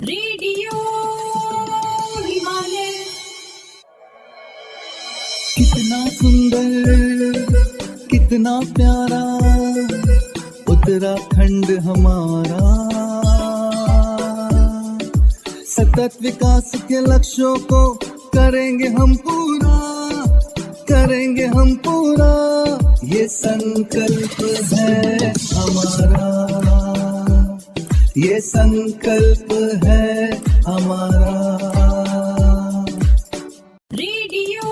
Radio Himalaya. कितना सुंदर कितना प्यारा उत्तराखंड हमारा, सतत विकास के लक्ष्यों को करेंगे हम पूरा, ये संकल्प है हमारा, ये संकल्प है हमारा। Radio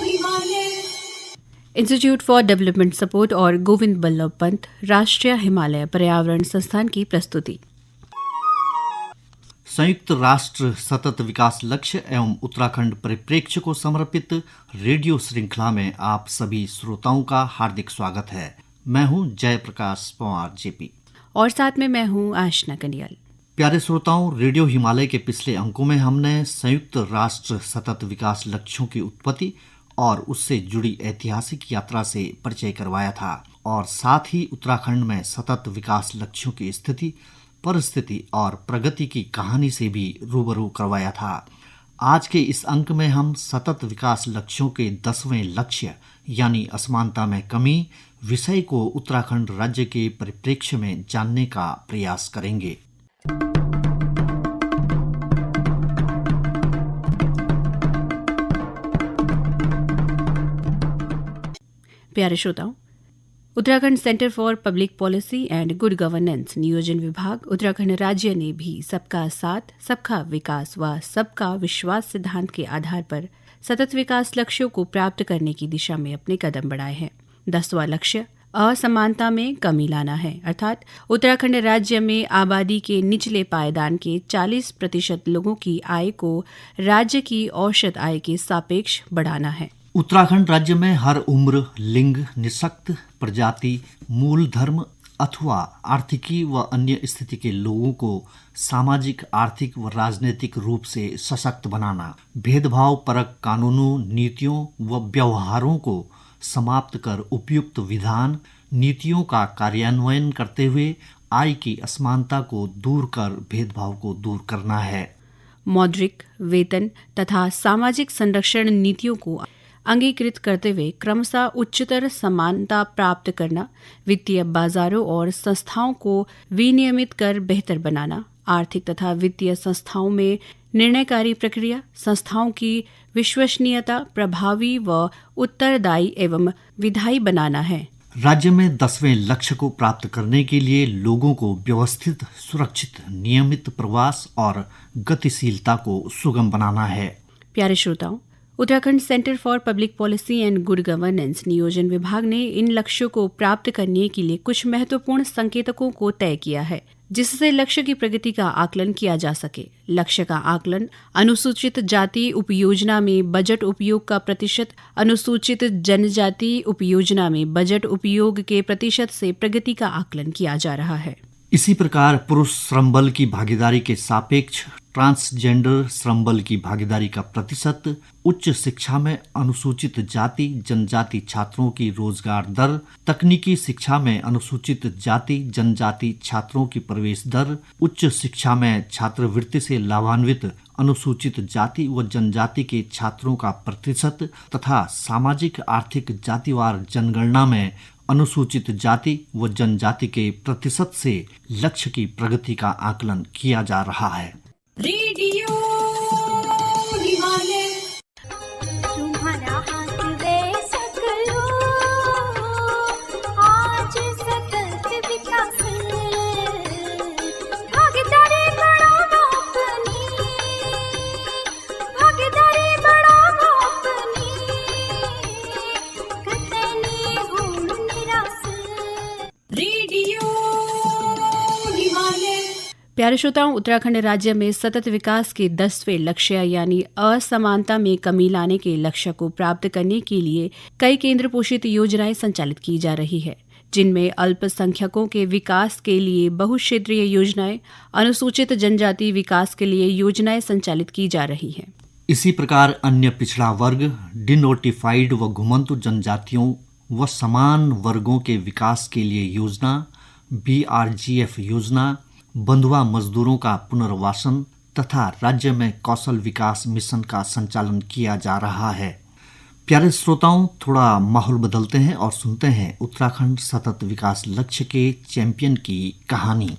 Himalaya. Institute for development support और गोविंद बल्लभ पंत राष्ट्रीय हिमालय पर्यावरण संस्थान की प्रस्तुति। संयुक्त राष्ट्र सतत विकास लक्ष्य एवं उत्तराखंड परिप्रेक्ष्य को समर्पित रेडियो श्रृंखला में आप सभी श्रोताओं का हार्दिक स्वागत है। मैं हूं जयप्रकाश पंवार जेपी और साथ में मैं हूं आशना कनियाल। प्यारे श्रोताओं, रेडियो हिमालय के पिछले अंकों में हमने संयुक्त राष्ट्र सतत विकास लक्ष्यों की उत्पत्ति और उससे जुड़ी ऐतिहासिक यात्रा से परिचय करवाया था और साथ ही उत्तराखंड में सतत विकास लक्ष्यों की स्थिति, परिस्थिति और प्रगति की कहानी से भी रूबरू करवाया था। आज के इस अंक में हम सतत विकास लक्ष्यों के 10वें लक्ष्य यानी असमानता में कमी विषय को उत्तराखंड राज्य के परिप्रेक्ष्य में जानने का प्रयास करेंगे। प्यारे श्रोताओं, Uttarakhand centre for public policy and good governance नियोजन विभाग उत्तराखंड राज्य ने भी सबका साथ, सबका विकास व सबका विश्वास सिद्धांत के आधार पर सतत विकास लक्ष्यों को प्राप्त करने की दिशा में अपने कदम बढ़ाए हैं। 10वां लक्ष्य असमानता में कमी लाना है, अर्थात उत्तराखंड राज्य में आबादी के निचले पायदान के 40% लोगों की आय को राज्य की औसत आय के सापेक्ष बढ़ाना है। उत्तराखंड राज्य में हर उम्र, लिंग, निःशक्त, प्रजाति, मूल धर्म अथवा आर्थिकी व अन्य स्थिति के लोगों को सामाजिक, आर्थिक व राजनीतिक रूप से सशक्त बनाना, भेदभाव परक कानूनों, नीतियों व व्यवहारों को समाप्त कर उपयुक्त विधान, नीतियों का कार्यान्वयन करते हुए आय की असमानता को दूर कर भेदभाव को दूर करना है। मौद्रिक, वेतन तथा सामाजिक संरक्षण नीतियों को अंगीकृत करते हुए क्रमशः उच्चतर समानता प्राप्त करना, वित्तीय बाजारों और संस्थाओं को विनियमित कर बेहतर बनाना, आर्थिक तथा वित्तीय संस्थाओं में निर्णयकारी प्रक्रिया, संस्थाओं की विश्वसनीयता प्रभावी व उत्तरदायी एवं विधायी बनाना है। राज्य में 10वें लक्ष्य को प्राप्त करने के लिए लोगों को व्यवस्थित, सुरक्षित, नियमित प्रवास और गतिशीलता को सुगम बनाना है। प्यारे श्रोताओं, Uttarakhand centre for public policy and good governance नियोजन विभाग ने इन लक्ष्यों को प्राप्त करने के लिए कुछ महत्वपूर्ण संकेतकों को तय किया है, जिससे लक्ष्य की प्रगति का आकलन किया जा सके। लक्ष्य का आकलन अनुसूचित जाति उपयोजना में बजट उपयोग का प्रतिशत, अनुसूचित जनजाति उपयोजना में बजट उपयोग के प्रतिशत से प्रगति का आकलन किया जा रहा है। इसी प्रकार पुरुष श्रम बल की भागीदारी के सापेक्ष ट्रांसजेंडर श्रम बल की भागीदारी का प्रतिशत, उच्च शिक्षा में अनुसूचित जाति जनजाति छात्रों की रोजगार दर, तकनीकी शिक्षा में अनुसूचित जाति जनजाति छात्रों की प्रवेश दर, उच्च शिक्षा में छात्रवृत्ति से लाभान्वित अनुसूचित जाति व जनजाति के छात्रों का प्रतिशत तथा सामाजिक आर्थिक जातिवार जनगणना में अनुसूचित जाति व जनजाति के प्रतिशत से लक्ष्य की प्रगति का आकलन किया जा रहा है। रेडियो हिमालय। तुम्हारा हाथ वे सकलो, आज सतत विकास, भागीदारी बढ़ाओ अपनी, भागीदारी बढ़ाओ अपनी, कतनी होड़ निराश। रेडियो हिमालय। प्यारे श्रोताओं, उत्तराखंड राज्य में सतत विकास के 10वें लक्ष्य यानी असमानता में कमी लाने के लक्ष्य को प्राप्त करने के लिए कई केंद्र पोषित योजनाएं संचालित की जा रही है, जिनमें अल्पसंख्यकों के विकास के लिए बहुक्षेत्रीय योजनाएं, अनुसूचित जनजाति विकास के लिए योजनाएं संचालित की जा रही हैं। इसी प्रकार अन्य पिछड़ा वर्ग, डिनोटिफाइड व घुमंतु जनजातियों व समान वर्गों के विकास के लिए योजना, BRGF योजना, बंधुआ मजदूरों का पुनर्वासन तथा राज्य में कौशल विकास मिशन का संचालन किया जा रहा है। प्यारे श्रोताओं, थोड़ा माहौल बदलते हैं और सुनते हैं उत्तराखंड सतत विकास लक्ष्य के चैंपियन की कहानी।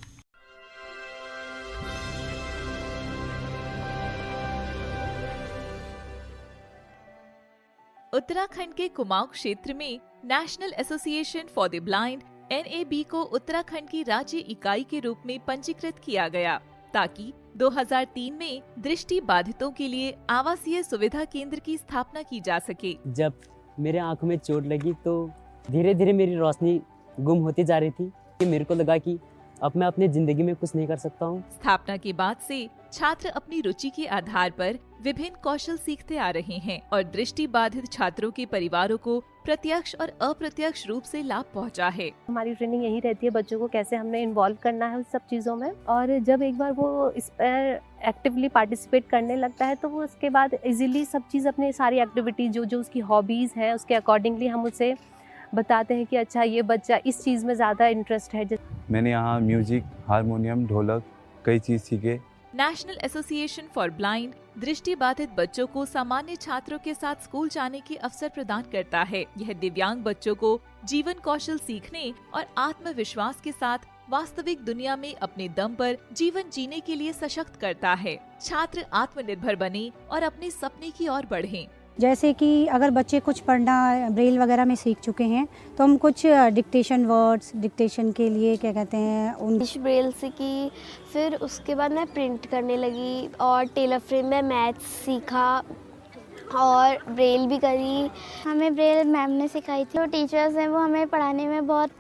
उत्तराखंड के कुमाऊं क्षेत्र में national association for the blind NAB को उत्तराखंड की राज्य इकाई के रूप में पंजीकृत किया गया ताकि 2003 में दृष्टि बाधितों के लिए आवासीय सुविधा केंद्र की स्थापना की जा सके। जब मेरे आंखों में चोट लगी तो धीरे धीरे मेरी रोशनी गुम होती जा रही थी कि मेरे को लगा कि अब मैं अपनी जिंदगी में कुछ नहीं कर सकता हूँ। स्थापना के बाद से छात्र अपनी रुचि के आधार पर विभिन्न कौशल सीखते आ रहे हैं और दृष्टि बाधित छात्रों के परिवारों को प्रत्यक्ष और अप्रत्यक्ष रूप से लाभ पहुंचा है। हमारी ट्रेनिंग यही रहती है बच्चों को कैसे हमने इन्वॉल्व करना है उस सब चीज़ों में, और जब एक बार वो इस पर एक्टिवली पार्टिसिपेट करने लगता है तो वो उसके बाद इजीली सब चीज़ अपने सारी एक्टिविटी जो उसकी हॉबीज़ हैं उसके अकॉर्डिंगली हम उसे बताते हैं कि अच्छा ये बच्चा इस चीज़ में ज़्यादा इंटरेस्ट है। मैंने यहाँ म्यूजिक, हारमोनियम, ढोलक कई चीज़ सीखे। नेशनल एसोसिएशन फॉर ब्लाइंड दृष्टि बाधित बच्चों को सामान्य छात्रों के साथ स्कूल जाने के अवसर प्रदान करता है। यह दिव्यांग बच्चों को जीवन कौशल सीखने और आत्मविश्वास के साथ वास्तविक दुनिया में अपने दम पर जीवन जीने के लिए सशक्त करता है। छात्र आत्मनिर्भर बने और अपने सपने की ओर बढ़ें। जैसे कि अगर बच्चे कुछ पढ़ना ब्रेल वगैरह में सीख चुके हैं तो हम कुछ डिक्टेशन वर्ड्स डिक्टेशन के लिए क्या कहते हैं उन ब्रेल सीखी, फिर उसके बाद मैं प्रिंट करने लगी और टेलर फ्रेम में मैथ्स सीखा और ब्रेल भी करी। हमें ब्रेल मैम ने सिखाई थी। जो टीचर्स हैं वो हमें पढ़ाने में बहुत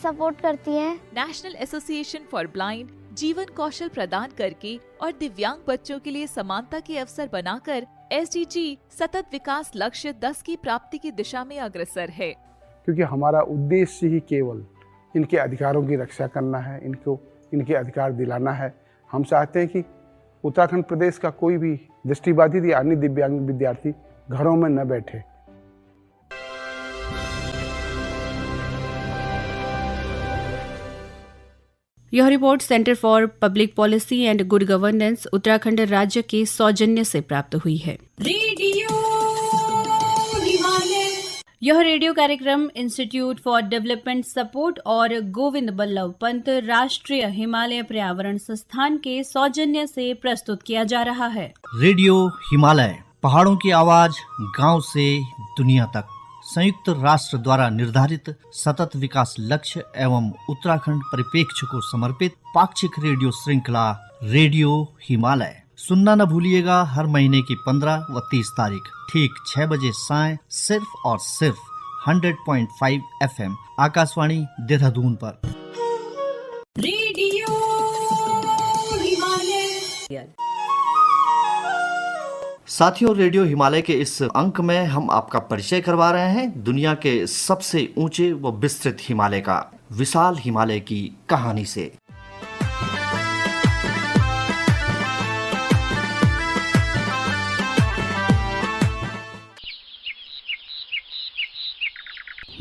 सपोर्ट करती हैं। नेशनल एसोसिएशन फॉर ब्लाइंड जीवन कौशल प्रदान करके और दिव्यांग बच्चों के लिए समानता के अवसर बनाकर SDG सतत विकास लक्ष्य 10 की प्राप्ति की दिशा में अग्रसर है। क्योंकि हमारा उद्देश्य ही केवल इनके अधिकारों की रक्षा करना है, इनको इनके अधिकार दिलाना है। हम चाहते हैं कि उत्तराखंड प्रदेश का कोई भी दृष्टिबाधित या अन्य दिव्यांग विद्यार्थी घरों में न बैठे। यह report centre for public policy and good governance Uttarakhand राज्य के सौजन्य से प्राप्त हुई है। रेडियो हिमालय। यह रेडियो कार्यक्रम इंस्टीट्यूट फॉर डेवलपमेंट सपोर्ट और गोविंद बल्लभ पंत राष्ट्रीय हिमालय पर्यावरण संस्थान के सौजन्य से प्रस्तुत किया जा रहा है। रेडियो हिमालय, पहाड़ों की आवाज गांव से दुनिया तक। संयुक्त राष्ट्र द्वारा निर्धारित सतत विकास लक्ष्य एवं उत्तराखंड परिप्रेक्ष्य को समर्पित पाक्षिक रेडियो श्रृंखला रेडियो हिमालय सुनना न भूलिएगा। हर महीने की 15 व 30 तारीख ठीक 6 बजे साय सिर्फ और सिर्फ 100.5 FM आकाशवाणी देहरादून पर। रेडियो हिमालय। साथियों, रेडियो हिमालय के इस अंक में हम आपका परिचय करवा रहे हैं दुनिया के सबसे ऊंचे व विस्तृत हिमालय का, विशाल हिमालय की कहानी से।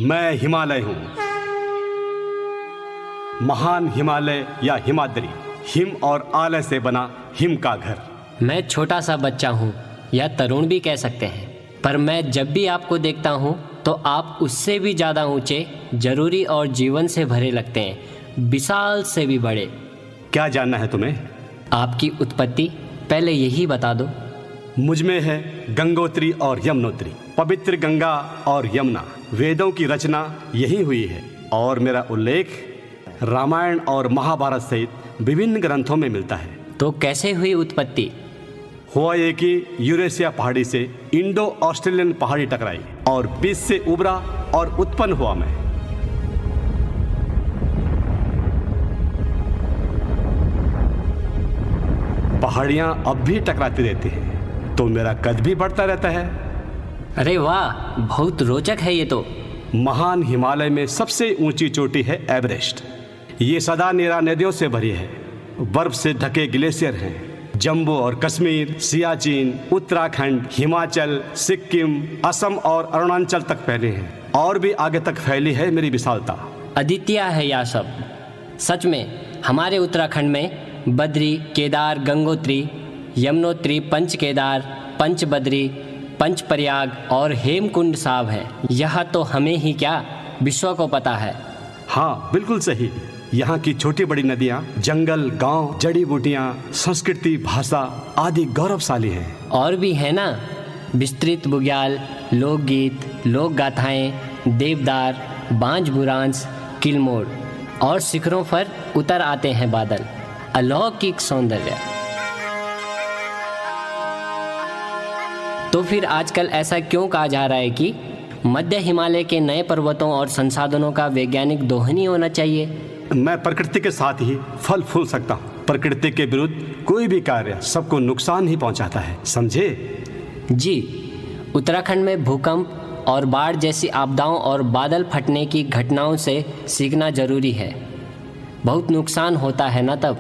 मैं हिमालय हूँ, महान हिमालय या हिमाद्री, हिम और आलय से बना हिम का घर। मैं छोटा सा बच्चा हूँ या तरुण भी कह सकते हैं, पर मैं जब भी आपको देखता हूँ तो आप उससे भी ज़्यादा ऊंचे, जरूरी और जीवन से भरे लगते हैं, विशाल से भी बड़े। क्या जानना है तुम्हें? आपकी उत्पत्ति पहले यही बता दो। मुझ में है गंगोत्री और यमुनोत्री, पवित्र गंगा और यमुना। वेदों की रचना यही हुई है और मेरा उल्लेख रामायण और महाभारत सहित विभिन्न ग्रंथों में मिलता है। तो कैसे हुई उत्पत्ति? हुआ ये कि यूरेशिया पहाड़ी से इंडो ऑस्ट्रेलियन पहाड़ी टकराई और बीच से उभरा और उत्पन्न हुआ मैं। पहाड़ियां अब भी टकराती रहती हैं, तो मेरा कद भी बढ़ता रहता है। अरे वाह, बहुत रोचक है ये तो। महान हिमालय में सबसे ऊंची चोटी है एवरेस्ट। ये सदा नीरा नदियों से भरी है, बर्फ से ढके ग्लेशियर हैं। जम्मू और कश्मीर, सियाचिन, उत्तराखंड, हिमाचल, सिक्किम, असम और अरुणाचल तक फैले हैं और भी आगे तक फैली है मेरी विशालता। अद्वितीय है यह सब। सच में हमारे उत्तराखंड में बद्री, केदार, गंगोत्री, यमुनोत्री, पंच केदार, पंच बद्री, पंच प्रयाग और हेमकुंड साहब हैं। यह तो हमें ही क्या, विश्व को पता है। हाँ, बिल्कुल सही। यहाँ की छोटी बड़ी नदियाँ, जंगल, गांव, जड़ी बूटियाँ, संस्कृति, भाषा आदि गौरवशाली हैं। और भी है ना, विस्तृत बुग्याल, लोकगीत, लोक गाथाएं, देवदार, बांझ बुरांस, किलमोड़ और शिखरों पर उतर आते हैं बादल। अलौकिक सौंदर्य। तो फिर आजकल ऐसा क्यों कहा जा रहा है कि मध्य हिमालय के नए पर्वतों और संसाधनों का वैज्ञानिक दोहन ही होना चाहिए? मैं प्रकृति के साथ ही फल फूल सकता हूँ। प्रकृति के विरुद्ध कोई भी कार्य सबको नुकसान ही पहुँचाता है, समझे? जी, उत्तराखंड में भूकंप और बाढ़ जैसी आपदाओं और बादल फटने की घटनाओं से सीखना जरूरी है। बहुत नुकसान होता है ना तब।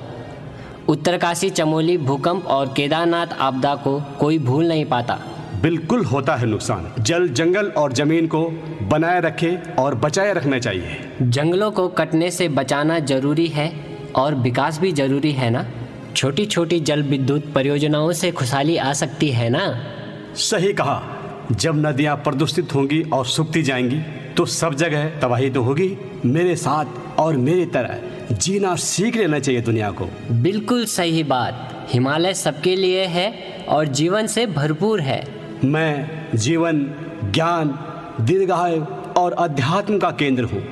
उत्तरकाशी, चमोली भूकंप और केदारनाथ आपदा को कोई भूल नहीं पाता। बिल्कुल होता है नुकसान। जल, जंगल और जमीन को बनाए रखे और बचाए रखना चाहिए। जंगलों को कटने से बचाना जरूरी है और विकास भी जरूरी है ना। छोटी छोटी जल विद्युत परियोजनाओं से खुशहाली आ सकती है ना। सही कहा। जब नदियाँ प्रदूषित होंगी और सूखती जाएंगी तो सब जगह तबाही तो होगी। मेरे साथ और मेरी तरह जीना सीख लेना चाहिए दुनिया को। बिल्कुल सही बात। हिमालय सबके लिए है और जीवन से भरपूर है। मैं जीवन, ज्ञान, दीर्घायु और अध्यात्म का केंद्र हूँ।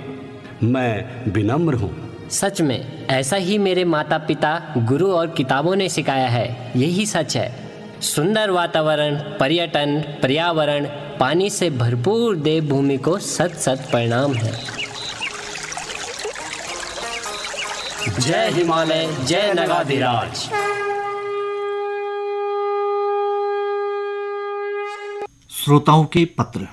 मैं विनम्र हूँ। सच में ऐसा ही मेरे माता पिता, गुरु और किताबों ने सिखाया है। यही सच है। सुंदर वातावरण, पर्यटन, पर्यावरण, पानी से भरपूर देवभूमि को सत सत प्रणाम है। जय हिमालय, जय नगाधिराज। श्रोताओं के पत्र।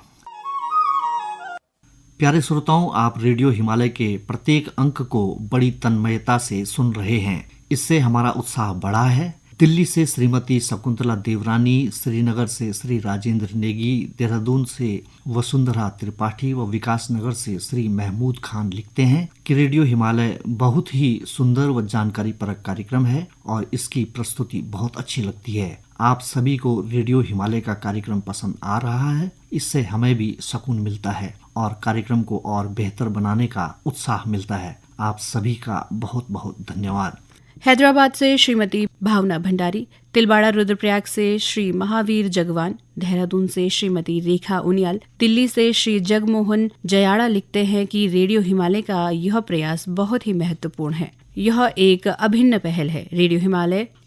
प्यारे श्रोताओं, आप रेडियो हिमालय के प्रत्येक अंक को बड़ी तन्मयता से सुन रहे हैं। इससे हमारा उत्साह बढ़ा है। दिल्ली से श्रीमती शकुंतला देवरानी, श्रीनगर से श्री राजेंद्र नेगी, देहरादून से वसुंधरा त्रिपाठी व विकास नगर से श्री महमूद खान लिखते हैं कि रेडियो हिमालय बहुत ही सुंदर व जानकारी परक कार्यक्रम है और इसकी प्रस्तुति बहुत अच्छी लगती है। आप सभी को रेडियो हिमालय का कार्यक्रम पसंद आ रहा है, इससे हमें भी सुकून मिलता है और कार्यक्रम को और बेहतर बनाने का उत्साह मिलता है। आप सभी का बहुत बहुत धन्यवाद। हैदराबाद से श्रीमती भावना भंडारी, तिलवाड़ा रुद्रप्रयाग से श्री महावीर जगवान, देहरादून से श्रीमती रेखा उनियाल, दिल्ली से श्री जगमोहन जयाड़ा लिखते हैं कि रेडियो हिमालय का यह प्रयास बहुत ही महत्वपूर्ण है। यह एक अभिन्न पहल है। रेडियो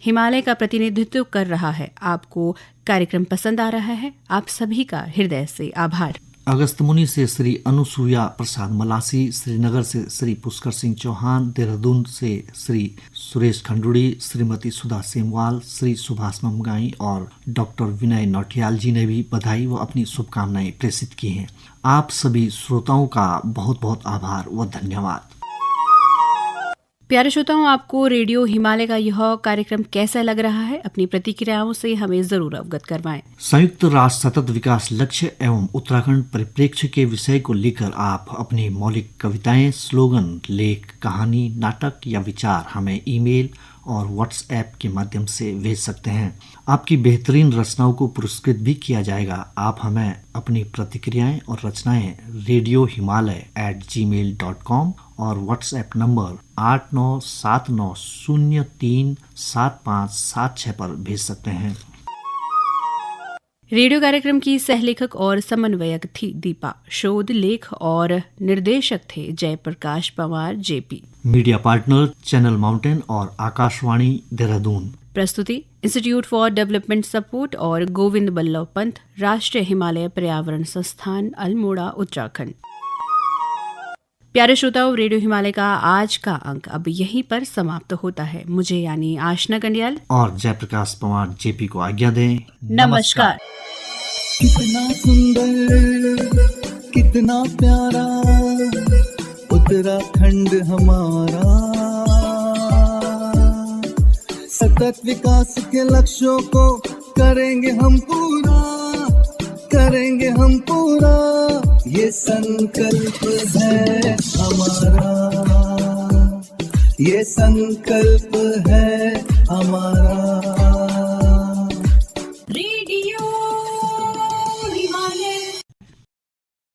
हिमालय का प्रतिनिधित्व कर रहा है। आपको कार्यक्रम पसंद आ रहा है। आप सभी का हृदय से आभार। अगस्तमुनि से श्री अनुसुईया प्रसाद मलासी, श्रीनगर से श्री पुष्कर सिंह चौहान, देहरादून से श्री सुरेश खंडुड़ी, श्रीमती सुधा सेमवाल, श्री सुभाष ममगाई और डॉक्टर विनय नौटियाल जी ने भी बधाई व अपनी शुभकामनाएं प्रेषित की हैं। आप सभी श्रोताओं का बहुत बहुत आभार व धन्यवाद। प्यारे श्रोताओं, आपको रेडियो हिमालय का यह कार्यक्रम कैसा लग रहा है? अपनी प्रतिक्रियाओं से हमें जरूर अवगत करवाएं। संयुक्त राष्ट्र सतत विकास लक्ष्य एवं उत्तराखंड परिप्रेक्ष्य के विषय को लेकर आप अपनी मौलिक कविताएं, स्लोगन, लेख, कहानी, नाटक या विचार हमें ईमेल और व्हाट्सएप के माध्यम से भेज सकते हैं। आपकी बेहतरीन रचनाओं को पुरस्कृत भी किया जाएगा। आप हमें अपनी प्रतिक्रियाएं और रचनाएं radiohimalay@gmail.com और व्हाट्सएप नंबर 8979037576 पर भेज सकते हैं। रेडियो कार्यक्रम की सहलेखक और समन्वयक थी दीपा। शोध, लेख और निर्देशक थे Jayprakash Pawar JP. Media partner channel mountain और आकाशवाणी देहरादून। प्रस्तुति इंस्टीट्यूट फॉर डेवलपमेंट सपोर्ट और गोविंद बल्लभ पंत, राष्ट्रीय हिमालय पर्यावरण संस्थान, अल्मोड़ा, उत्तराखंड। प्यारे श्रोताओं, रेडियो हिमालय का आज का अंक अब यहीं पर समाप्त होता है। मुझे यानी आशना कंडियाल और जयप्रकाश पवार जेपी को आज्ञा दें। नमस्कार। कितना सुंदर, कितना प्यारा उत्तराखंड हमारा। सतत विकास के लक्ष्यों को करेंगे हम पूरा, करेंगे हम पूरा, ये संकल्प है हमारा, ये संकल्प है हमारा।